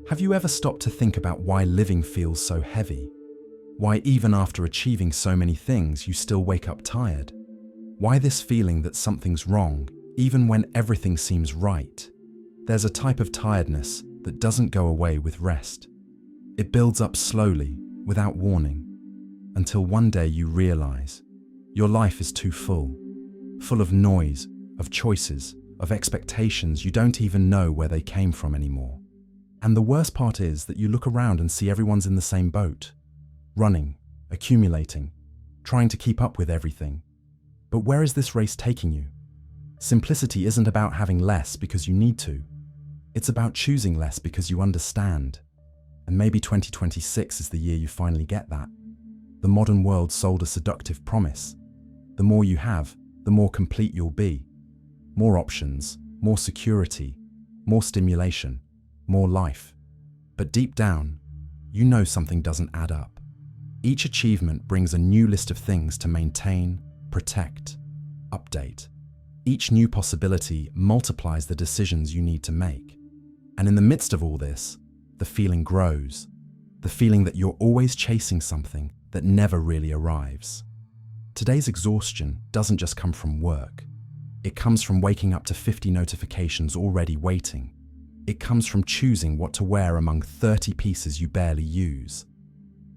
Have you ever stopped to think about why living feels so heavy? Why even after achieving so many things, you still wake up tired? Why this feeling that something's wrong, even when everything seems right? There's a type of tiredness that doesn't go away with rest. It builds up slowly, without warning, until one day you realize your life is too full of noise, of choices, of expectations you don't even know where they came from anymore. And the worst part is that you look around and see everyone's in the same boat, running, accumulating, trying to keep up with everything. But where is this race taking you? Simplicity isn't about having less because you need to. It's about choosing less because you understand. And maybe 2026 is the year you finally get that. The modern world sold a seductive promise. The more you have, the more complete you'll be. More options, more security, more stimulation, more life. But deep down, you know something doesn't add up. Each achievement brings a new list of things to maintain, protect, update. Each new possibility multiplies the decisions you need to make. And in the midst of all this, the feeling grows. The feeling that you're always chasing something that never really arrives. Today's exhaustion doesn't just come from work. It comes from waking up to 50 notifications already waiting. It comes from choosing what to wear among 30 pieces you barely use.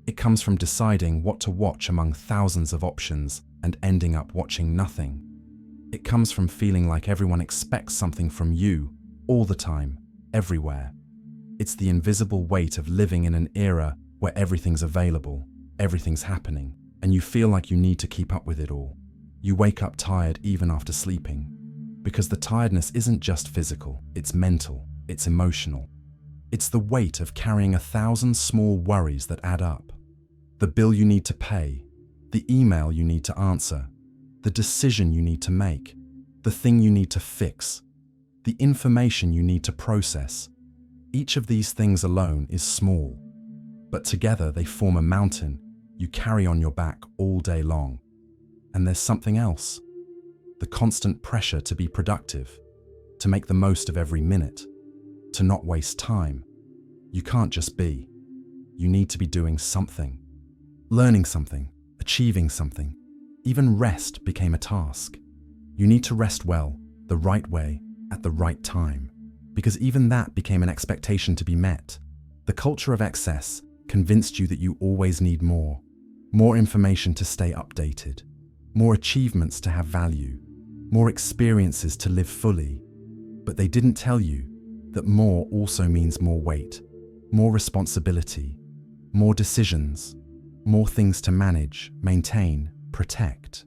It comes from deciding what to watch among thousands of options and ending up watching nothing. It comes from feeling like everyone expects something from you all the time, everywhere. It's the invisible weight of living in an era where everything's available, everything's happening, and you feel like you need to keep up with it all. You wake up tired even after sleeping, because the tiredness isn't just physical, it's mental, it's emotional. It's the weight of carrying 1,000 small worries that add up. The bill you need to pay, the email you need to answer, the decision you need to make, the thing you need to fix, the information you need to process. Each of these things alone is small, but together they form a mountain you carry on your back all day long. And there's something else, the constant pressure to be productive, to make the most of every minute, to not waste time. You can't just be. You need to be doing something, learning something, achieving something. Even rest became a task. You need to rest well, the right way, at the right time, because even that became an expectation to be met. The culture of excess convinced you that you always need more information to stay updated, more achievements to have value, more experiences to live fully. But they didn't tell you that more also means more weight, more responsibility, more decisions, more things to manage, maintain, protect.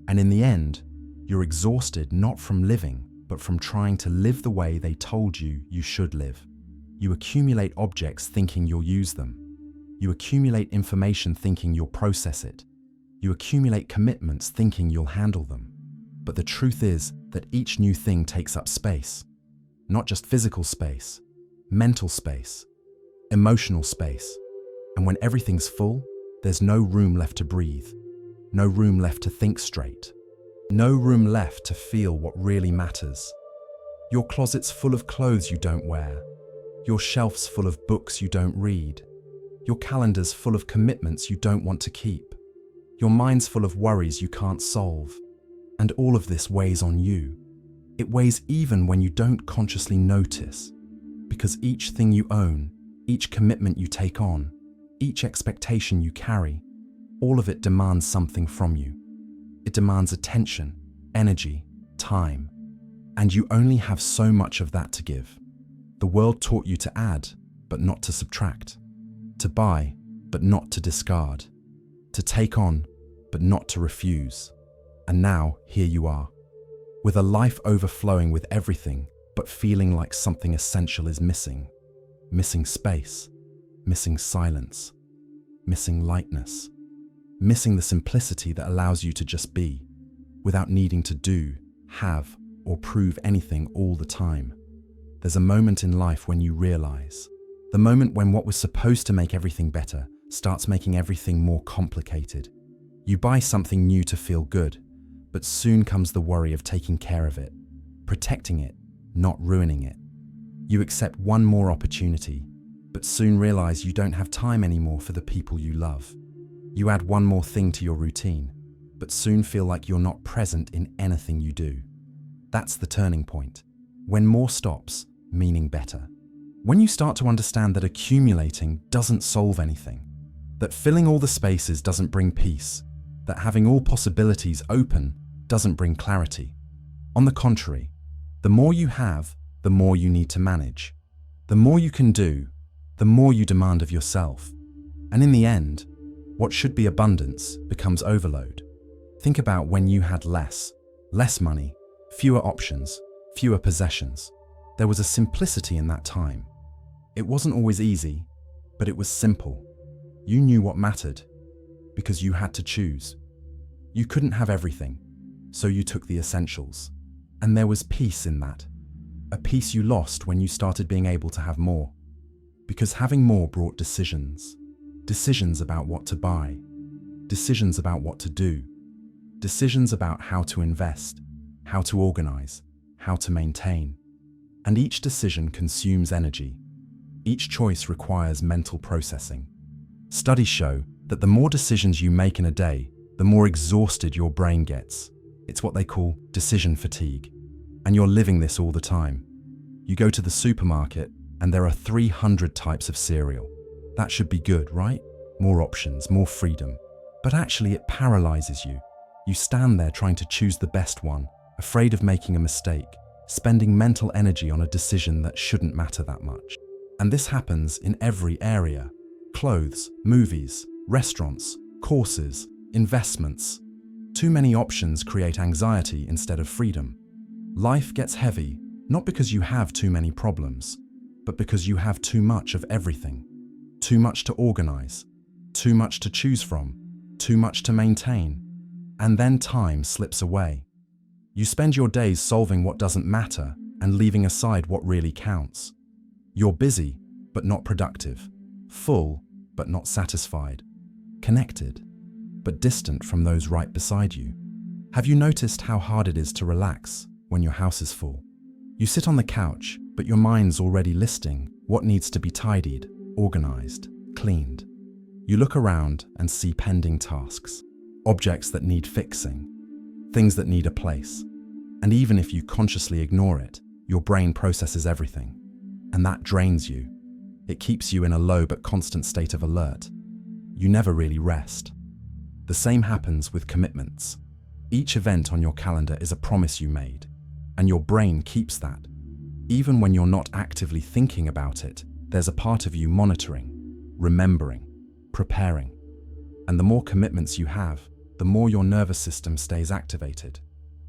And in the end, you're exhausted not from living, but from trying to live the way they told you should live. You accumulate objects thinking you'll use them. You accumulate information thinking you'll process it. You accumulate commitments thinking you'll handle them. But the truth is that each new thing takes up space. Not just physical space, mental space, emotional space. And when everything's full, there's no room left to breathe, no room left to think straight, no room left to feel what really matters. Your closet's full of clothes you don't wear, your shelf's full of books you don't read, your calendar's full of commitments you don't want to keep, your mind's full of worries you can't solve. And all of this weighs on you. It weighs even when you don't consciously notice, because each thing you own, each commitment you take on, each expectation you carry, all of it demands something from you. It demands attention, energy, time, and you only have so much of that to give. The world taught you to add, but not to subtract, to buy, but not to discard, to take on, but not to refuse. And now, here you are, with a life overflowing with everything, but feeling like something essential is missing. Missing space, missing silence, missing lightness, missing the simplicity that allows you to just be, without needing to do, have, or prove anything all the time. There's a moment in life when you realize, the moment when what was supposed to make everything better starts making everything more complicated. You buy something new to feel good, but soon comes the worry of taking care of it, protecting it, not ruining it. You accept one more opportunity, but soon realize you don't have time anymore for the people you love. You add one more thing to your routine, but soon feel like you're not present in anything you do. That's the turning point. When more stops, meaning better. When you start to understand that accumulating doesn't solve anything, that filling all the spaces doesn't bring peace, that having all possibilities open doesn't bring clarity. On the contrary, the more you have, the more you need to manage. The more you can do, the more you demand of yourself. And in the end, what should be abundance becomes overload. Think about when you had less money, fewer options, fewer possessions. There was a simplicity in that time. It wasn't always easy, but it was simple. You knew what mattered, because you had to choose. You couldn't have everything, so you took the essentials. And there was peace in that. A peace you lost when you started being able to have more. Because having more brought decisions. Decisions about what to buy. Decisions about what to do. Decisions about how to invest, how to organize, how to maintain. And each decision consumes energy. Each choice requires mental processing. Studies show that the more decisions you make in a day, the more exhausted your brain gets. It's what they call decision fatigue. And you're living this all the time. You go to the supermarket and there are 300 types of cereal. That should be good, right? More options, more freedom. But actually it paralyzes you. You stand there trying to choose the best one, afraid of making a mistake, spending mental energy on a decision that shouldn't matter that much. And this happens in every area. Clothes, movies, restaurants, courses, investments. Too many options create anxiety instead of freedom. Life gets heavy, not because you have too many problems, but because you have too much of everything. Too much to organize, too much to choose from, too much to maintain. And then time slips away. You spend your days solving what doesn't matter and leaving aside what really counts. You're busy, but not productive. Full, but not satisfied. Connected, but distant from those right beside you. Have you noticed how hard it is to relax when your house is full? You sit on the couch, but your mind's already listing what needs to be tidied, organized, cleaned. You look around and see pending tasks, objects that need fixing, things that need a place. And even if you consciously ignore it, your brain processes everything. And that drains you. It keeps you in a low but constant state of alert. You never really rest. The same happens with commitments. Each event on your calendar is a promise you made, and your brain keeps that. Even when you're not actively thinking about it, there's a part of you monitoring, remembering, preparing. And the more commitments you have, the more your nervous system stays activated.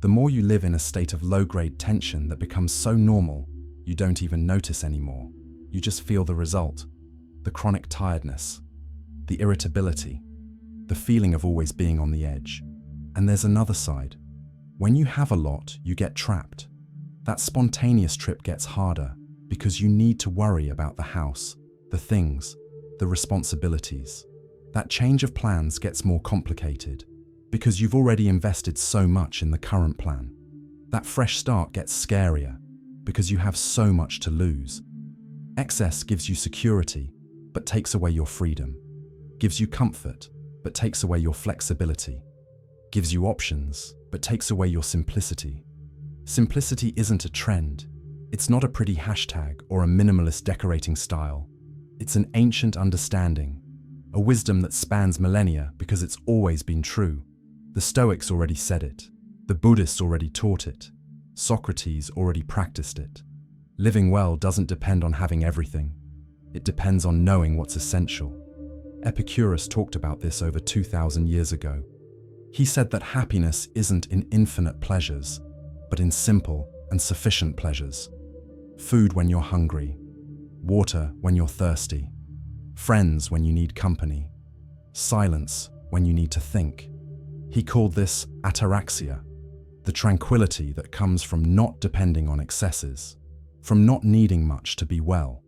The more you live in a state of low-grade tension that becomes so normal, you don't even notice anymore. You just feel the result. The chronic tiredness, the irritability, the feeling of always being on the edge. And there's another side. When you have a lot, you get trapped. That spontaneous trip gets harder because you need to worry about the house, the things, the responsibilities. That change of plans gets more complicated because you've already invested so much in the current plan. That fresh start gets scarier because you have so much to lose. Excess gives you security, but takes away your freedom. Gives you comfort, but takes away your flexibility. Gives you options, but takes away your simplicity. Simplicity isn't a trend. It's not a pretty hashtag or a minimalist decorating style. It's an ancient understanding, a wisdom that spans millennia because it's always been true. The Stoics already said it. The Buddhists already taught it. Socrates already practiced it. Living well doesn't depend on having everything. It depends on knowing what's essential. Epicurus talked about this over 2,000 years ago. He said that happiness isn't in infinite pleasures, but in simple and sufficient pleasures. Food when you're hungry, water when you're thirsty, friends when you need company, silence when you need to think. He called this ataraxia, the tranquility that comes from not depending on excesses, from not needing much to be well.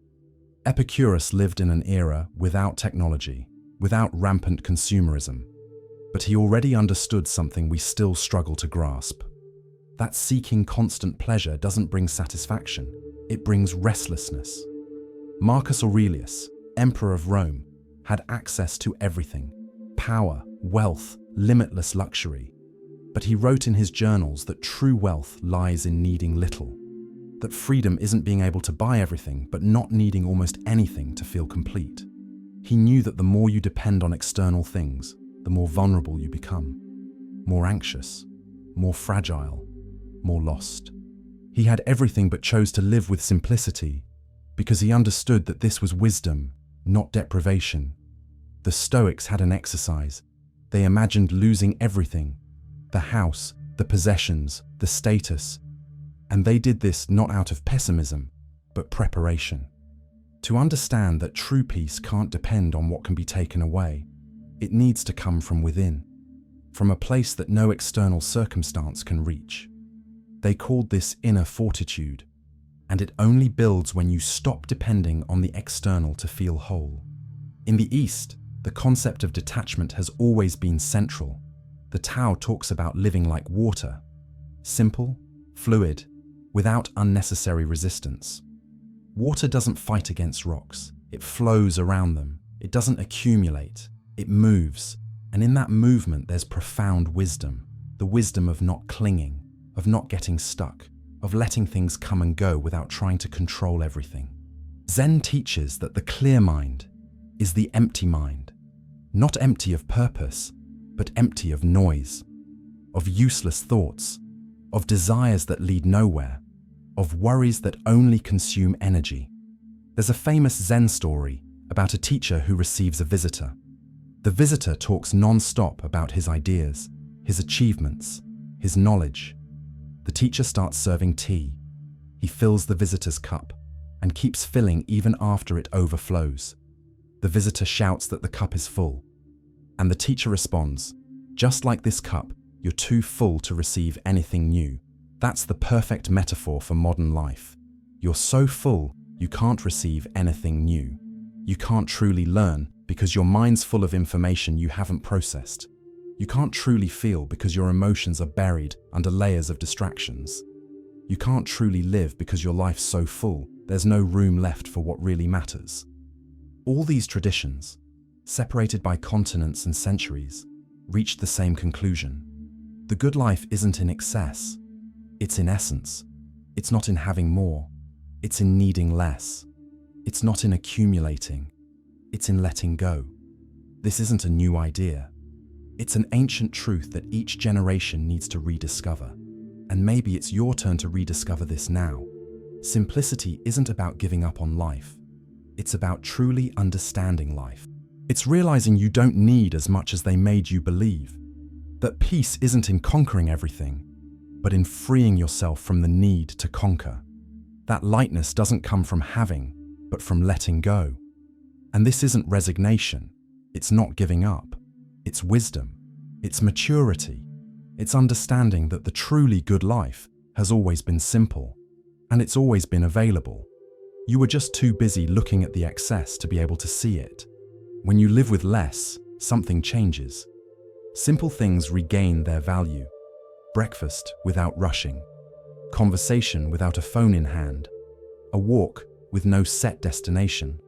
Epicurus lived in an era without technology, without rampant consumerism, but he already understood something we still struggle to grasp. That seeking constant pleasure doesn't bring satisfaction, it brings restlessness. Marcus Aurelius, Emperor of Rome, had access to everything: power, wealth, limitless luxury. But he wrote in his journals that true wealth lies in needing little, that freedom isn't being able to buy everything, but not needing almost anything to feel complete. He knew that the more you depend on external things, the more vulnerable you become, more anxious, more fragile, more lost. He had everything but chose to live with simplicity because he understood that this was wisdom, not deprivation. The Stoics had an exercise. They imagined losing everything: the house, the possessions, the status. And they did this not out of pessimism, but preparation. To understand that true peace can't depend on what can be taken away, it needs to come from within, from a place that no external circumstance can reach. They called this inner fortitude, and it only builds when you stop depending on the external to feel whole. In the East, the concept of detachment has always been central. The Tao talks about living like water, simple, fluid, without unnecessary resistance. Water doesn't fight against rocks, it flows around them. It doesn't accumulate, it moves. And in that movement there's profound wisdom, the wisdom of not clinging, of not getting stuck, of letting things come and go without trying to control everything. Zen teaches that the clear mind is the empty mind, not empty of purpose, but empty of noise, of useless thoughts, of desires that lead nowhere, of worries that only consume energy. There's a famous Zen story about a teacher who receives a visitor. The visitor talks non-stop about his ideas, his achievements, his knowledge. The teacher starts serving tea. He fills the visitor's cup and keeps filling even after it overflows. The visitor shouts that the cup is full, and the teacher responds, "Just like this cup, you're too full to receive anything new." That's the perfect metaphor for modern life. You're so full, you can't receive anything new. You can't truly learn because your mind's full of information you haven't processed. You can't truly feel because your emotions are buried under layers of distractions. You can't truly live because your life's so full, there's no room left for what really matters. All these traditions, separated by continents and centuries, reached the same conclusion. The good life isn't in excess, it's in essence. It's not in having more, it's in needing less. It's not in accumulating, it's in letting go. This isn't a new idea. It's an ancient truth that each generation needs to rediscover. And maybe it's your turn to rediscover this now. Simplicity isn't about giving up on life. It's about truly understanding life. It's realizing you don't need as much as they made you believe. That peace isn't in conquering everything, but in freeing yourself from the need to conquer. That lightness doesn't come from having, but from letting go. And this isn't resignation. It's not giving up. It's wisdom. It's maturity. It's understanding that the truly good life has always been simple, and it's always been available. You were just too busy looking at the excess to be able to see it. When you live with less, something changes. Simple things regain their value. Breakfast without rushing. Conversation without a phone in hand. A walk with no set destination.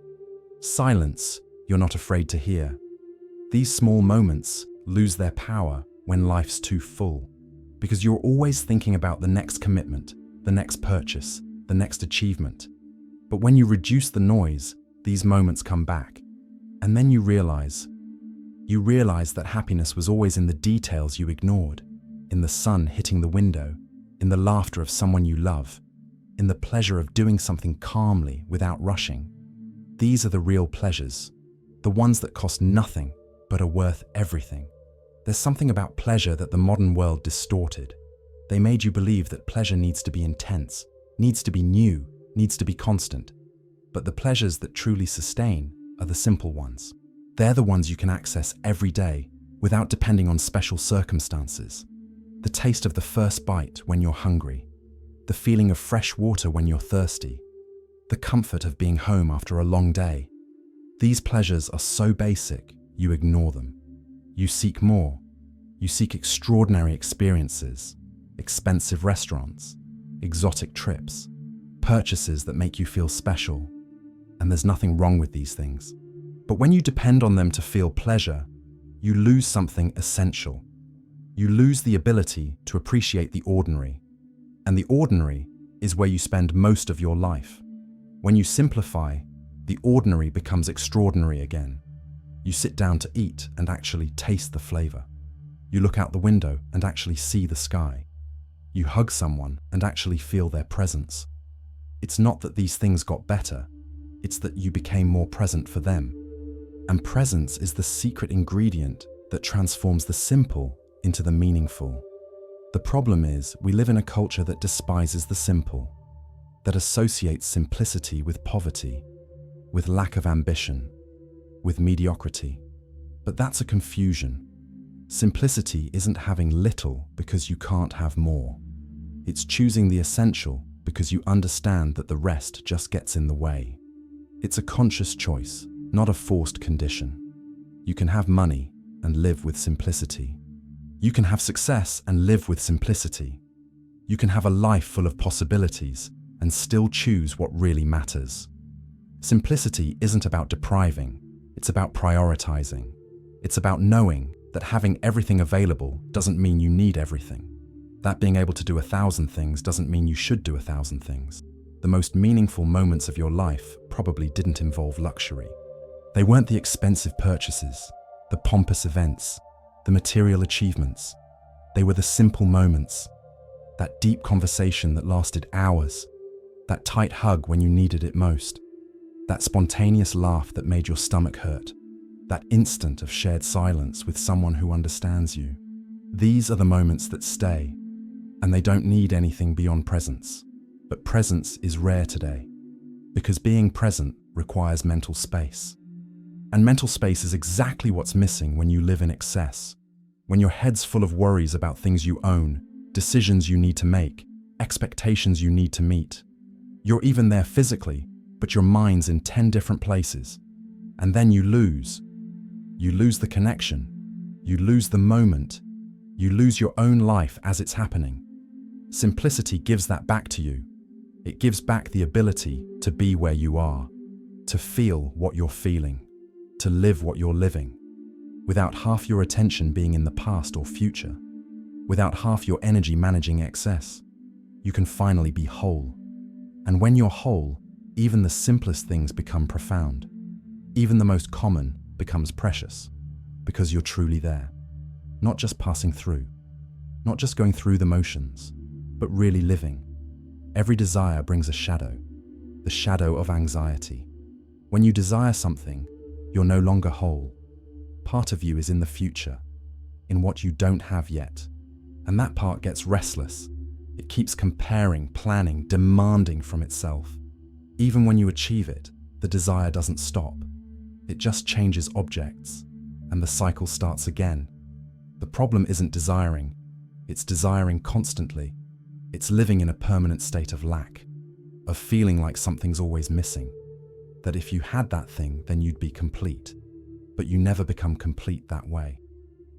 Silence you're not afraid to hear. These small moments lose their power when life's too full, because you're always thinking about the next commitment, the next purchase, the next achievement. But when you reduce the noise, these moments come back. And then you realize that happiness was always in the details you ignored, in the sun hitting the window, in the laughter of someone you love, in the pleasure of doing something calmly without rushing. These are the real pleasures, the ones that cost nothing but are worth everything. There's something about pleasure that the modern world distorted. They made you believe that pleasure needs to be intense, needs to be new, needs to be constant. But the pleasures that truly sustain are the simple ones. They're the ones you can access every day without depending on special circumstances. The taste of the first bite when you're hungry, the feeling of fresh water when you're thirsty, the comfort of being home after a long day. These pleasures are so basic, you ignore them. You seek more. You seek extraordinary experiences, expensive restaurants, exotic trips, purchases that make you feel special. and there's nothing wrong with these things. But when you depend on them to feel pleasure, you lose something essential. You lose the ability to appreciate the ordinary. And the ordinary is where you spend most of your life. When you simplify, the ordinary becomes extraordinary again. You sit down to eat and actually taste the flavor. You look out the window and actually see the sky. You hug someone and actually feel their presence. It's not that these things got better, it's that you became more present for them. And presence is the secret ingredient that transforms the simple into the meaningful. The problem is, we live in a culture that despises the simple, that associates simplicity with poverty, with lack of ambition, with mediocrity. But that's a confusion. Simplicity isn't having little because you can't have more. It's choosing the essential because you understand that the rest just gets in the way. It's a conscious choice, not a forced condition. You can have money and live with simplicity. You can have success and live with simplicity. You can have a life full of possibilities and still choose what really matters. Simplicity isn't about depriving, it's about prioritizing. It's about knowing that having everything available doesn't mean you need everything. That being able to do 1,000 things doesn't mean you should do 1,000 things. The most meaningful moments of your life probably didn't involve luxury. They weren't the expensive purchases, the pompous events, the material achievements. They were the simple moments, that deep conversation that lasted hours, that tight hug when you needed it most, that spontaneous laugh that made your stomach hurt, that instant of shared silence with someone who understands you. These are the moments that stay, and they don't need anything beyond presence. But presence is rare today, because being present requires mental space. And mental space is exactly what's missing when you live in excess, when your head's full of worries about things you own, decisions you need to make, expectations you need to meet. You're even there physically, but your mind's in 10 different places. And then you lose. You lose the connection. You lose the moment. You lose your own life as it's happening. Simplicity gives that back to you. It gives back the ability to be where you are, to feel what you're feeling, to live what you're living, without half your attention being in the past or future, without half your energy managing excess. You can finally be whole. And when you're whole, even the simplest things become profound. Even the most common becomes precious, because you're truly there. Not just passing through, not just going through the motions, but really living. Every desire brings a shadow, the shadow of anxiety. When you desire something, you're no longer whole. Part of you is in the future, in what you don't have yet. And that part gets restless. It keeps comparing, planning, demanding from itself. Even when you achieve it, the desire doesn't stop. It just changes objects, and the cycle starts again. The problem isn't desiring, it's desiring constantly. It's living in a permanent state of lack, of feeling like something's always missing. That if you had that thing, then you'd be complete. But you never become complete that way,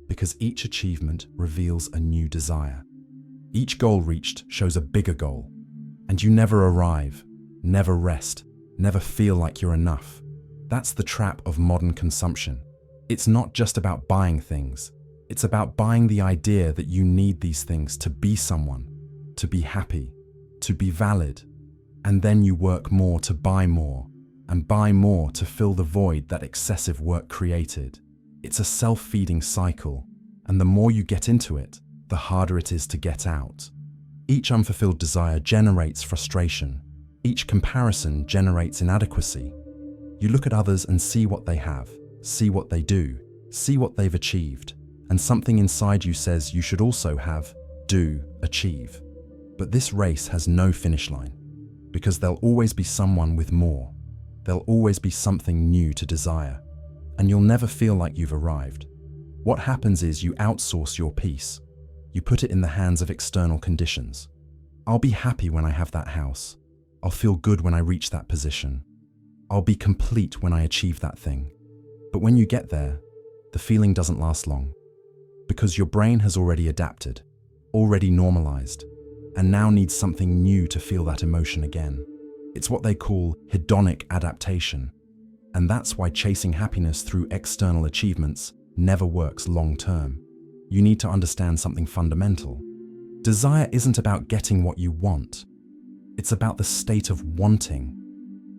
because each achievement reveals a new desire. Each goal reached shows a bigger goal, and you never arrive, never rest, never feel like you're enough. That's the trap of modern consumption. It's not just about buying things. It's about buying the idea that you need these things to be someone, to be happy, to be valid. And then you work more to buy more, and buy more to fill the void that excessive work created. It's a self-feeding cycle, and the more you get into it, the harder it is to get out. Each unfulfilled desire generates frustration. Each comparison generates inadequacy. You look at others and see what they have, see what they do, see what they've achieved, and something inside you says you should also have, do, achieve. But this race has no finish line, because there'll always be someone with more. There'll always be something new to desire, and you'll never feel like you've arrived. What happens is you outsource your peace. You put it in the hands of external conditions. I'll be happy when I have that house. I'll feel good when I reach that position. I'll be complete when I achieve that thing. But when you get there, the feeling doesn't last long, because your brain has already adapted, already normalized, and now needs something new to feel that emotion again. It's what they call hedonic adaptation. And that's why chasing happiness through external achievements never works long term. You need to understand something fundamental. Desire isn't about getting what you want. It's about the state of wanting.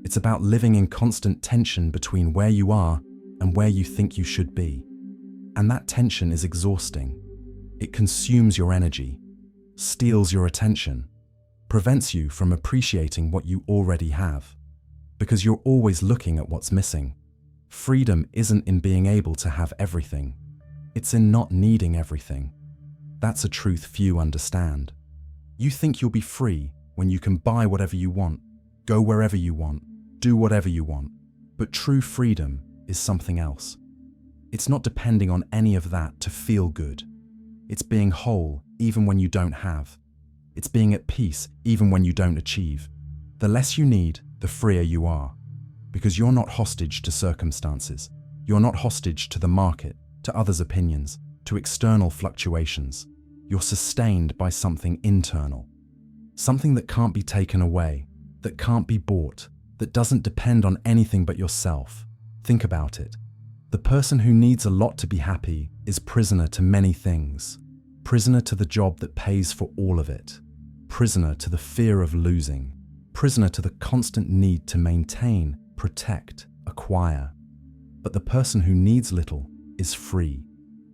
It's about living in constant tension between where you are and where you think you should be. And that tension is exhausting. It consumes your energy, steals your attention, prevents you from appreciating what you already have, because you're always looking at what's missing. Freedom isn't in being able to have everything. It's in not needing everything. That's a truth few understand. You think you'll be free when you can buy whatever you want, go wherever you want, do whatever you want. But true freedom is something else. It's not depending on any of that to feel good. It's being whole even when you don't have. It's being at peace even when you don't achieve. The less you need, the freer you are. Because you're not hostage to circumstances. You're not hostage to the market, to others' opinions, to external fluctuations. You're sustained by something internal. Something that can't be taken away, that can't be bought, that doesn't depend on anything but yourself. Think about it. The person who needs a lot to be happy is prisoner to many things. Prisoner to the job that pays for all of it. Prisoner to the fear of losing. Prisoner to the constant need to maintain, protect, acquire. But the person who needs little is free.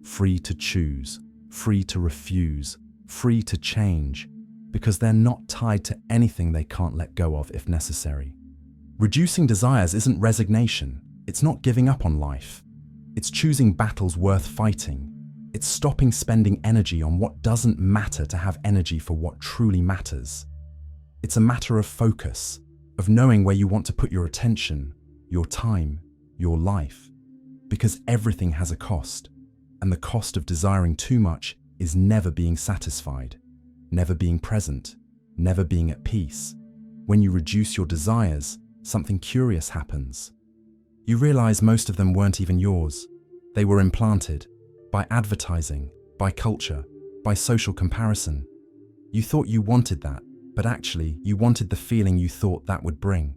Free to choose, free to refuse, free to change, because they're not tied to anything they can't let go of if necessary. Reducing desires isn't resignation. It's not giving up on life. It's choosing battles worth fighting. It's stopping spending energy on what doesn't matter to have energy for what truly matters. It's a matter of focus, of knowing where you want to put your attention, your time, your life. Because everything has a cost, and the cost of desiring too much is never being satisfied, never being present, never being at peace. When you reduce your desires, something curious happens. You realize most of them weren't even yours. They were implanted by advertising, by culture, by social comparison. You thought you wanted that, but actually you wanted the feeling you thought that would bring.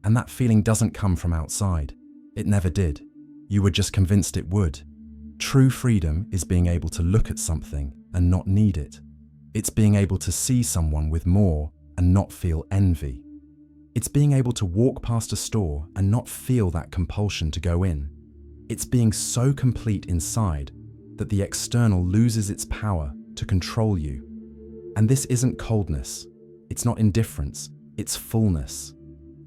And that feeling doesn't come from outside. It never did. You were just convinced it would. True freedom is being able to look at something and not need it. It's being able to see someone with more and not feel envy. It's being able to walk past a store and not feel that compulsion to go in. It's being so complete inside that the external loses its power to control you. And this isn't coldness. It's not indifference. It's fullness.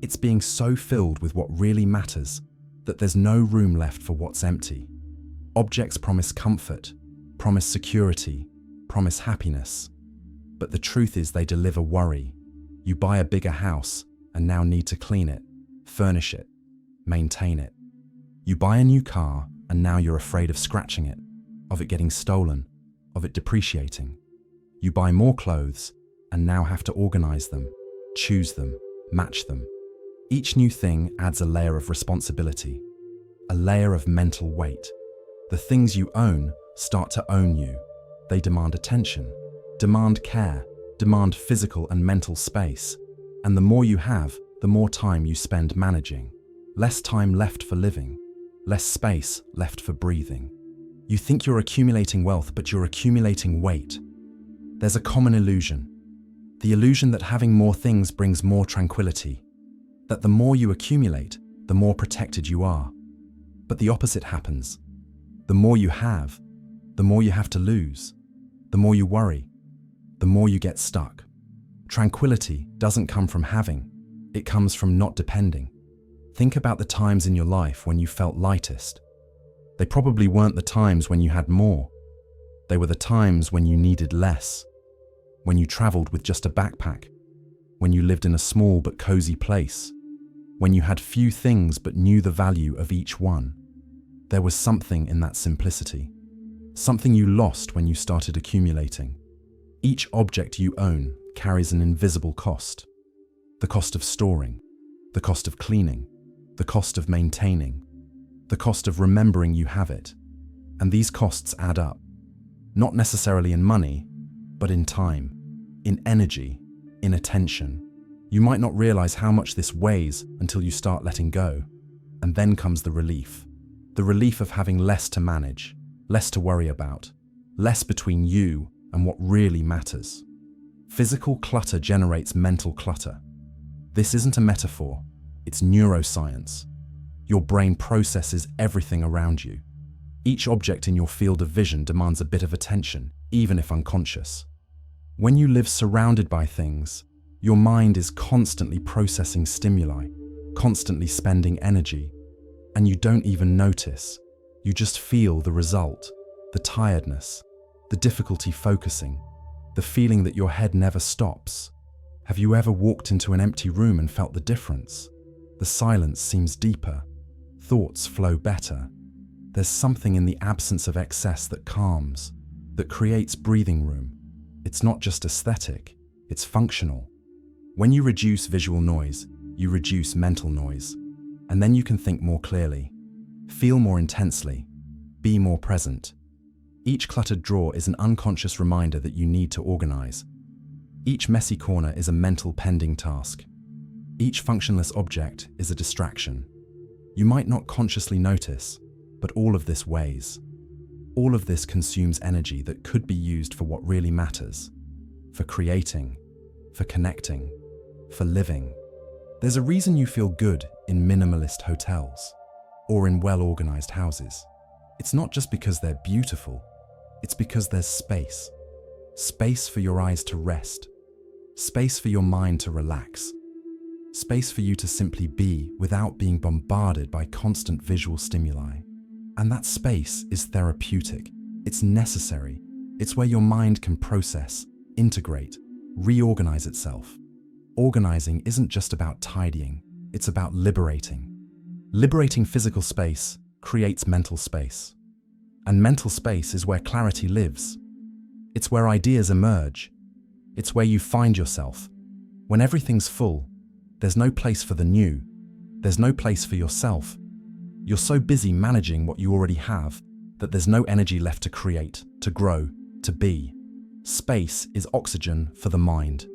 It's being so filled with what really matters that there's no room left for what's empty. Objects promise comfort, promise security, promise happiness. But the truth is they deliver worry. You buy a bigger house and now need to clean it, furnish it, maintain it. You buy a new car and now you're afraid of scratching it, of it getting stolen, of it depreciating. You buy more clothes and now have to organize them, choose them, match them. Each new thing adds a layer of responsibility, a layer of mental weight. The things you own start to own you. They demand attention, demand care, demand physical and mental space. And the more you have, the more time you spend managing. Less time left for living, less space left for breathing. You think you're accumulating wealth, but you're accumulating weight. There's a common illusion. The illusion that having more things brings more tranquility. That the more you accumulate, the more protected you are. But the opposite happens. The more you have to lose. The more you worry, the more you get stuck. Tranquility doesn't come from having, it comes from not depending. Think about the times in your life when you felt lightest. They probably weren't the times when you had more. They were the times when you needed less. When you traveled with just a backpack. When you lived in a small but cozy place. When you had few things but knew the value of each one. There was something in that simplicity. Something you lost when you started accumulating. Each object you own carries an invisible cost. The cost of storing, the cost of cleaning, the cost of maintaining, the cost of remembering you have it. And these costs add up. Not necessarily in money, but in time, in energy, in attention. You might not realize how much this weighs until you start letting go. And then comes the relief. The relief of having less to manage, less to worry about, less between you and what really matters. Physical clutter generates mental clutter. This isn't a metaphor, it's neuroscience. Your brain processes everything around you. Each object in your field of vision demands a bit of attention, even if unconscious. When you live surrounded by things, your mind is constantly processing stimuli, constantly spending energy, and you don't even notice. You just feel the result, the tiredness, the difficulty focusing, the feeling that your head never stops. Have you ever walked into an empty room and felt the difference? The silence seems deeper, thoughts flow better. There's something in the absence of excess that calms, that creates breathing room. It's not just aesthetic, it's functional. When you reduce visual noise, you reduce mental noise, and then you can think more clearly, feel more intensely, be more present. Each cluttered drawer is an unconscious reminder that you need to organize. Each messy corner is a mental pending task. Each functionless object is a distraction. You might not consciously notice, but all of this weighs. All of this consumes energy that could be used for what really matters, for creating, for connecting, for living. There's a reason you feel good in minimalist hotels or in well-organized houses. It's not just because they're beautiful, it's because there's space. Space for your eyes to rest, space for your mind to relax, space for you to simply be without being bombarded by constant visual stimuli. And that space is therapeutic. It's necessary. It's where your mind can process, integrate, reorganize itself. Organizing isn't just about tidying, it's about liberating. Liberating physical space creates mental space. And mental space is where clarity lives. It's where ideas emerge. It's where you find yourself. When everything's full, there's no place for the new. There's no place for yourself. You're so busy managing what you already have that there's no energy left to create, to grow, to be. Space is oxygen for the mind.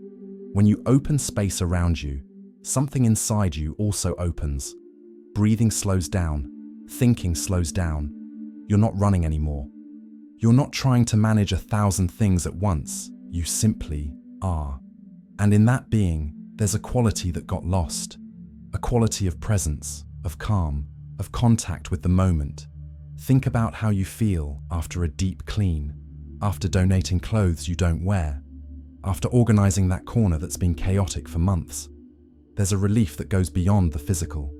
When you open space around you, something inside you also opens. Breathing slows down, thinking slows down. You're not running anymore. You're not trying to manage 1,000 things at once. You simply are. And in that being, there's a quality that got lost. A quality of presence, of calm, of contact with the moment. Think about how you feel after a deep clean, after donating clothes you don't wear, after organizing that corner that's been chaotic for months. There's a relief that goes beyond the physical.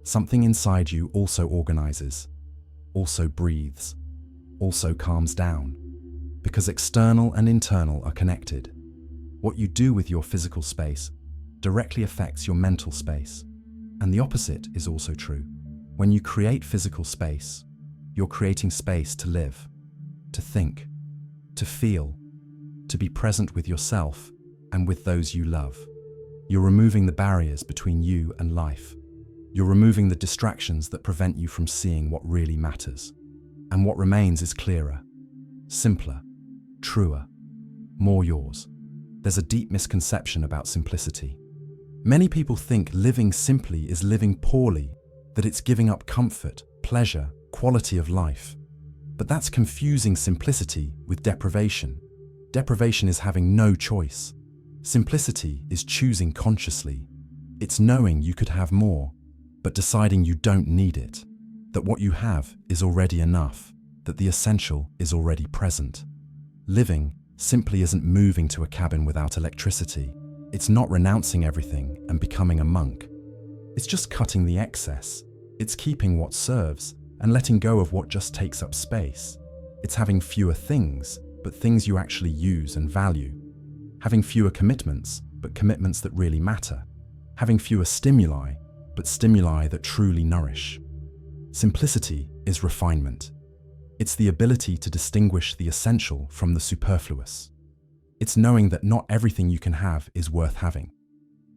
Something inside you also organizes, also breathes, also calms down, because external and internal are connected. What you do with your physical space directly affects your mental space, and the opposite is also true. When you create physical space, you're creating space to live, to think, to feel, to be present with yourself and with those you love. You're removing the barriers between you and life. You're removing the distractions that prevent you from seeing what really matters. And what remains is clearer, simpler, truer, more yours. There's a deep misconception about simplicity. Many people think living simply is living poorly, that it's giving up comfort, pleasure, quality of life. But that's confusing simplicity with deprivation. Deprivation is having no choice. Simplicity is choosing consciously. It's knowing you could have more, but deciding you don't need it, that what you have is already enough, that the essential is already present. Living simply isn't moving to a cabin without electricity. It's not renouncing everything and becoming a monk. It's just cutting the excess. It's keeping what serves and letting go of what just takes up space. It's having fewer things, but things you actually use and value. Having fewer commitments, but commitments that really matter. Having fewer stimuli, but stimuli that truly nourish. Simplicity is refinement. It's the ability to distinguish the essential from the superfluous. It's knowing that not everything you can have is worth having.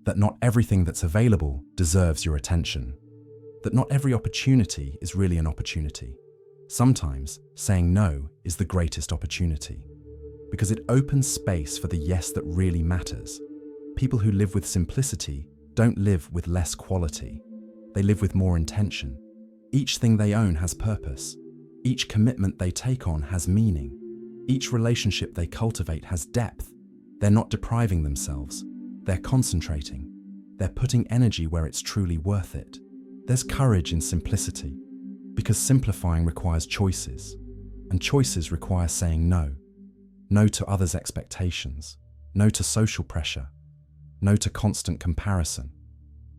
That not everything that's available deserves your attention. That not every opportunity is really an opportunity. Sometimes saying no is the greatest opportunity, because it opens space for the yes that really matters. People who live with simplicity don't live with less quality. They live with more intention. Each thing they own has purpose. Each commitment they take on has meaning. Each relationship they cultivate has depth. They're not depriving themselves. They're concentrating. They're putting energy where it's truly worth it. There's courage in simplicity, because simplifying requires choices, and choices require saying no. No to others' expectations. No to social pressure. No to constant comparison.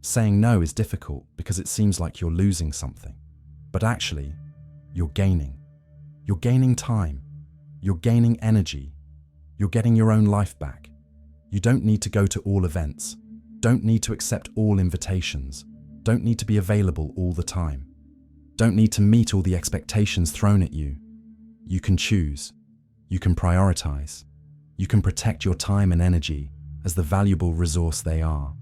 Saying no is difficult because it seems like you're losing something. But actually, you're gaining. You're gaining time. You're gaining energy. You're getting your own life back. You don't need to go to all events. Don't need to accept all invitations. Don't need to be available all the time. Don't need to meet all the expectations thrown at you. You can choose. You can prioritize. You can protect your time and energy as the valuable resource they are.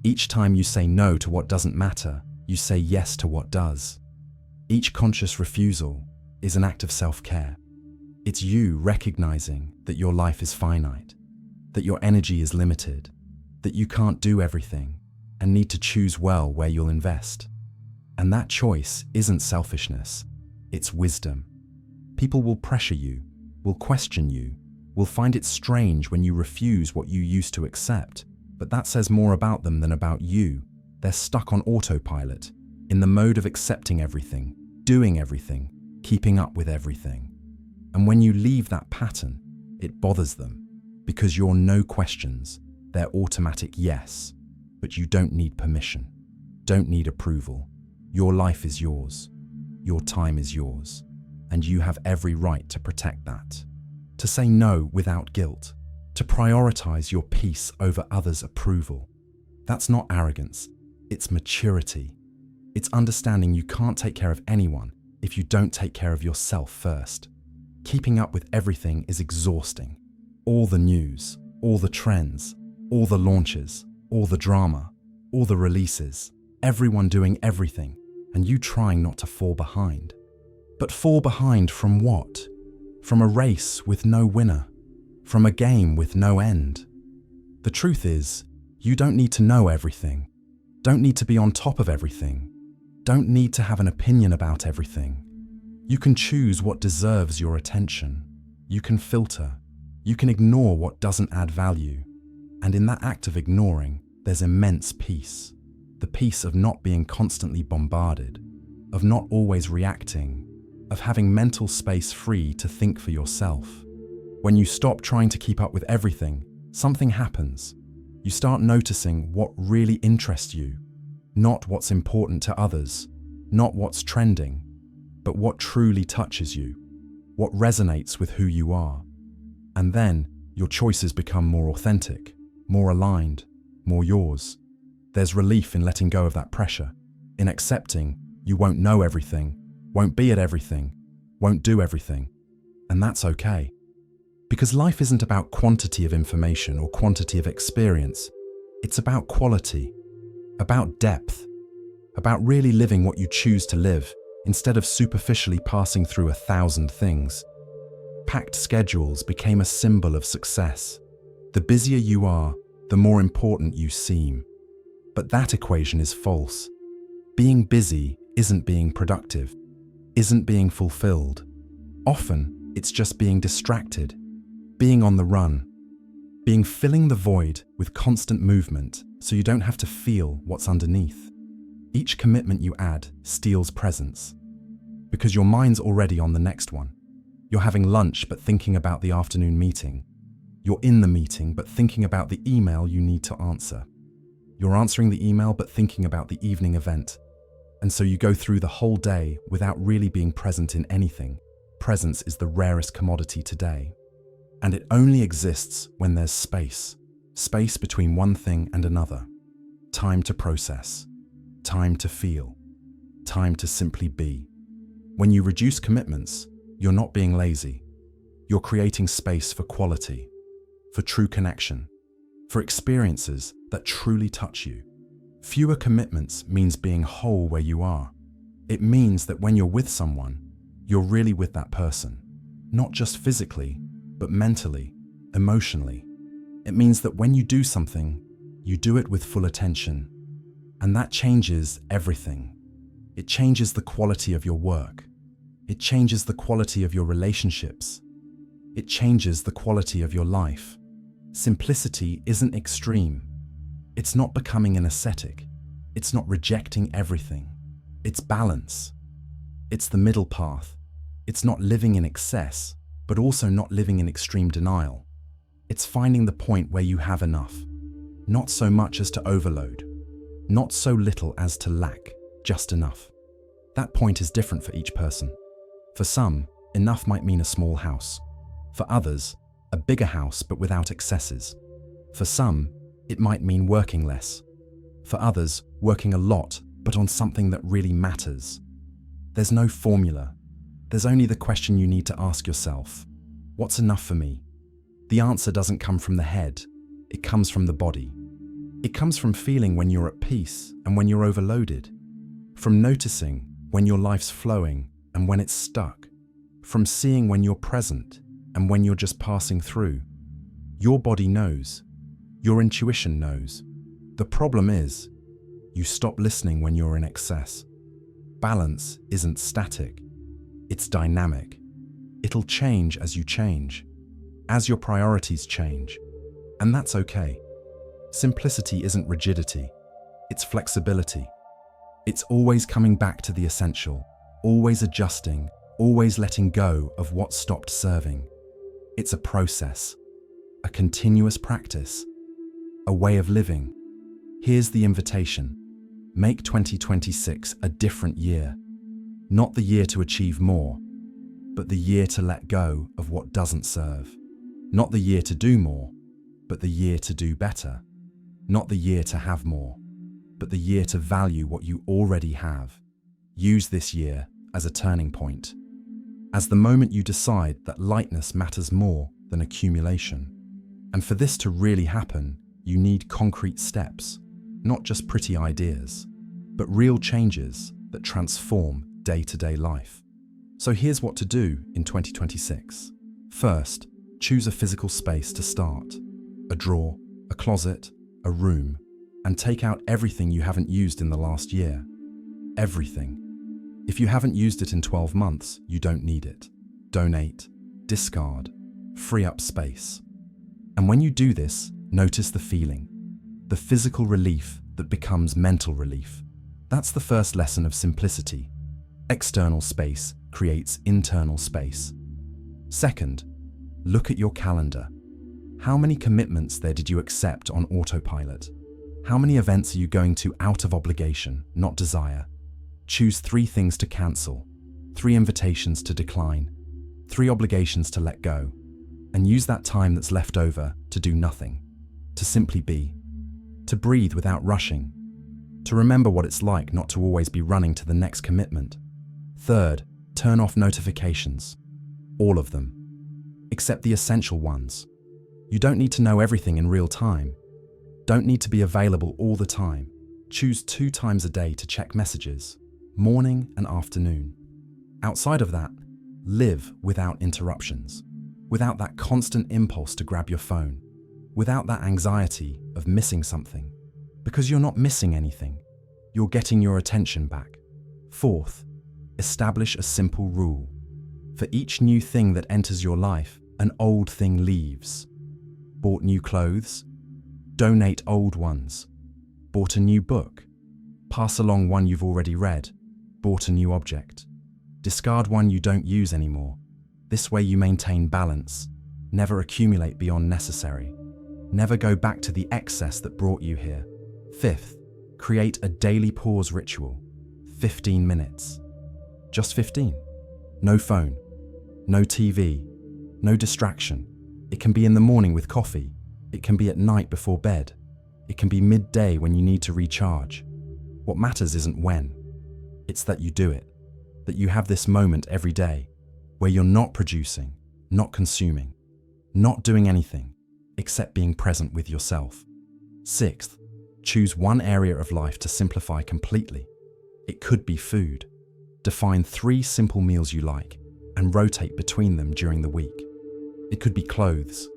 Each time you say no to what doesn't matter, you say yes to what does. Each conscious refusal is an act of self-care. It's you recognizing that your life is finite, that your energy is limited, that you can't do everything and need to choose well where you'll invest. And that choice isn't selfishness, it's wisdom. People will pressure you, will question you, will find it strange when you refuse what you used to accept, but that says more about them than about you. They're stuck on autopilot, in the mode of accepting everything, doing everything, keeping up with everything. And when you leave that pattern, it bothers them, because you're no questions, they're automatic yes. But you don't need permission, don't need approval. Your life is yours, your time is yours, and you have every right to protect that. To say no without guilt, to prioritize your peace over others' approval. That's not arrogance, it's maturity. It's understanding you can't take care of anyone if you don't take care of yourself first. Keeping up with everything is exhausting. All the news, all the trends, all the launches, all the drama, all the releases, everyone doing everything, and you trying not to fall behind. But fall behind from what? From a race with no winner, from a game with no end. The truth is, you don't need to know everything, don't need to be on top of everything, don't need to have an opinion about everything. You can choose what deserves your attention. You can filter. You can ignore what doesn't add value. And in that act of ignoring, there's immense peace. The peace of not being constantly bombarded, of not always reacting, of having mental space free to think for yourself. When you stop trying to keep up with everything, something happens. You start noticing what really interests you, not what's important to others, not what's trending, but what truly touches you, what resonates with who you are. And then your choices become more authentic, more aligned, more yours. There's relief in letting go of that pressure, in accepting you won't know everything, won't be at everything, won't do everything. And that's okay. Because life isn't about quantity of information or quantity of experience. It's about quality, about depth, about really living what you choose to live instead of superficially passing through 1,000 things. Packed schedules became a symbol of success. The busier you are, the more important you seem. But that equation is false. Being busy isn't being productive, isn't being fulfilled. Often, it's just being distracted, being on the run, being filling the void with constant movement so you don't have to feel what's underneath. Each commitment you add steals presence, because your mind's already on the next one. You're having lunch but thinking about the afternoon meeting. You're in the meeting but thinking about the email you need to answer. You're answering the email but thinking about the evening event. And so you go through the whole day without really being present in anything. Presence is the rarest commodity today. And it only exists when there's space. Space between one thing and another. Time to process. Time to feel. Time to simply be. When you reduce commitments, you're not being lazy. You're creating space for quality, for true connection, for experiences that truly touch you. Fewer commitments means being whole where you are. It means that when you're with someone, you're really with that person, not just physically, but mentally, emotionally. It means that when you do something, you do it with full attention. And that changes everything. It changes the quality of your work. It changes the quality of your relationships. It changes the quality of your life. Simplicity isn't extreme. It's not becoming an ascetic. It's not rejecting everything. It's balance. It's the middle path. It's not living in excess, but also not living in extreme denial. It's finding the point where you have enough. Not so much as to overload. Not so little as to lack, just enough. That point is different for each person. For some, enough might mean a small house. For others, a bigger house but without excesses. For some, it might mean working less. For others, working a lot but on something that really matters. There's no formula. There's only the question you need to ask yourself. What's enough for me? The answer doesn't come from the head. It comes from the body. It comes from feeling when you're at peace and when you're overloaded. From noticing when your life's flowing and when it's stuck. From seeing when you're present and when you're just passing through. Your body knows. Your intuition knows. The problem is, you stop listening when you're in excess. Balance isn't static. It's dynamic. It'll change as you change, as your priorities change, and that's okay. Simplicity isn't rigidity. It's flexibility. It's always coming back to the essential, always adjusting, always letting go of what stopped serving. It's a process, a continuous practice, a way of living. Here's the invitation. Make 2026 a different year. Not the year to achieve more, but the year to let go of what doesn't serve. Not the year to do more, but the year to do better. Not the year to have more, but the year to value what you already have. Use this year as a turning point, as the moment you decide that lightness matters more than accumulation. And for this to really happen, you need concrete steps, not just pretty ideas, but real changes that transform day-to-day life. So here's what to do in 2026. First, choose a physical space to start. A drawer, a closet, a room, and take out everything you haven't used in the last year. Everything. If you haven't used it in 12 months, you don't need it. Donate, discard, free up space. And when you do this, notice the feeling, the physical relief that becomes mental relief. That's the first lesson of simplicity. External space creates internal space. Second, look at your calendar. How many commitments there did you accept on autopilot? How many events are you going to out of obligation, not desire? Choose 3 things to cancel, 3 invitations to decline, 3 obligations to let go, and use that time that's left over to do nothing, to simply be, to breathe without rushing, to remember what it's like not to always be running to the next commitment. Third, turn off notifications, all of them, except the essential ones. You don't need to know everything in real time. Don't need to be available all the time. Choose 2 times a day to check messages, morning and afternoon. Outside of that, live without interruptions, without that constant impulse to grab your phone, without that anxiety of missing something, because you're not missing anything. You're getting your attention back. Fourth, establish a simple rule. For each new thing that enters your life, an old thing leaves. Bought new clothes? Donate old ones. Bought a new book? Pass along one you've already read. Bought a new object? Discard one you don't use anymore. This way you maintain balance. Never accumulate beyond necessary. Never go back to the excess that brought you here. Fifth, create a daily pause ritual. 15 minutes. Just 15. No phone. No TV. No distraction. It can be in the morning with coffee. It can be at night before bed. It can be midday when you need to recharge. What matters isn't when. It's that you do it. That you have this moment every day where you're not producing, not consuming, not doing anything except being present with yourself. Sixth, choose one area of life to simplify completely. It could be food. Define 3 simple meals you like and rotate between them during the week. It could be clothes.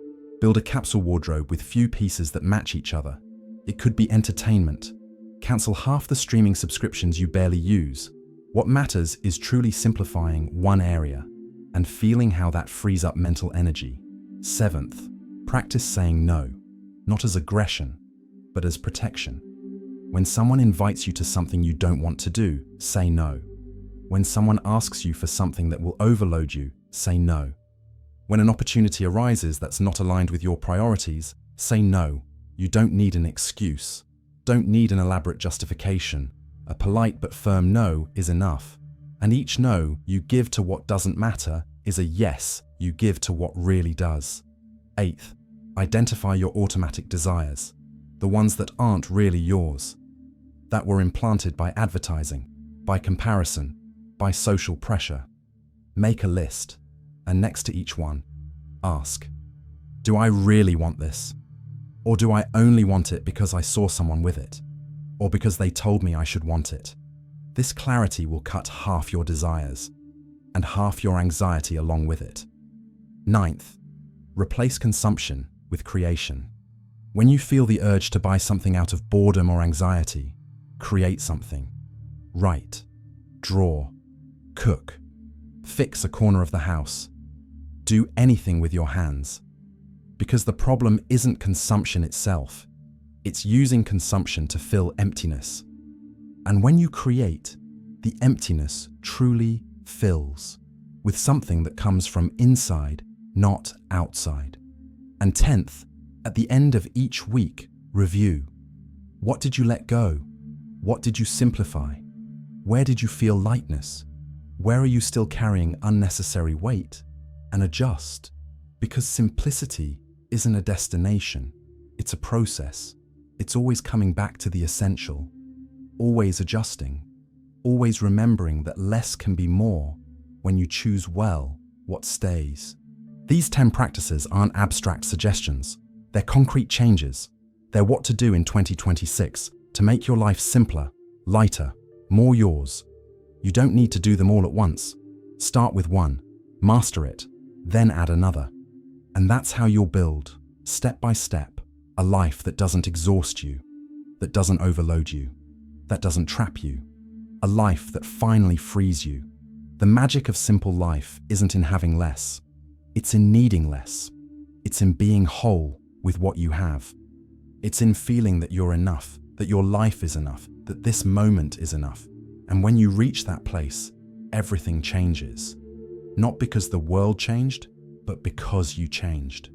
Build a capsule wardrobe with few pieces that match each other. It could be entertainment. Cancel half the streaming subscriptions you barely use. What matters is truly simplifying one area and feeling how that frees up mental energy. 7th, practice saying no, not as aggression, but as protection. When someone invites you to something you don't want to do, say no. When someone asks you for something that will overload you, say no. When an opportunity arises that's not aligned with your priorities, say no. You don't need an excuse. Don't need an elaborate justification. A polite but firm no is enough. And each no you give to what doesn't matter is a yes you give to what really does. 8th, identify your automatic desires, the ones that aren't really yours, that were implanted by advertising, by comparison, by social pressure. Make a list, and next to each one, ask, do I really want this? Or do I only want it because I saw someone with it? Or because they told me I should want it? This clarity will cut half your desires, and half your anxiety along with it. 9th, replace consumption with creation. When you feel the urge to buy something out of boredom or anxiety, create something. Write, draw, cook, fix a corner of the house. Do anything with your hands. Because the problem isn't consumption itself, it's using consumption to fill emptiness. And when you create, the emptiness truly fills with something that comes from inside, not outside. And 10th, at the end of each week, review. What did you let go? What did you simplify? Where did you feel lightness? Where are you still carrying unnecessary weight? And adjust. Because simplicity isn't a destination, it's a process. It's always coming back to the essential, always adjusting, always remembering that less can be more when you choose well what stays. These 10 practices aren't abstract suggestions, they're concrete changes. They're what to do in 2026 to make your life simpler, lighter, more yours. You don't need to do them all at once. Start with one, master it, then add another. And that's how you'll build, step by step, a life that doesn't exhaust you, that doesn't overload you, that doesn't trap you, a life that finally frees you. The magic of simple life isn't in having less, it's in needing less. It's in being whole with what you have. It's in feeling that you're enough, that your life is enough, that this moment is enough. And when you reach that place, everything changes. Not because the world changed, but because you changed.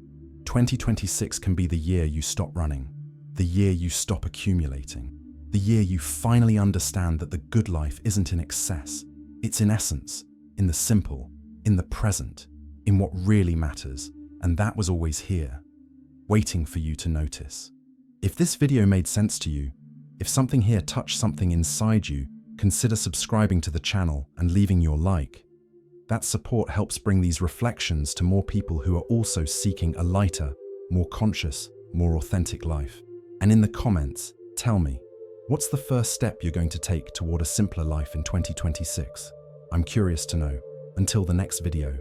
2026 can be the year you stop running, the year you stop accumulating, the year you finally understand that the good life isn't in excess, it's in essence, in the simple, in the present, in what really matters, and that was always here, waiting for you to notice. If this video made sense to you, if something here touched something inside you, consider subscribing to the channel and leaving your like. That support helps bring these reflections to more people who are also seeking a lighter, more conscious, more authentic life. And in the comments, tell me, what's the first step you're going to take toward a simpler life in 2026? I'm curious to know. Until the next video.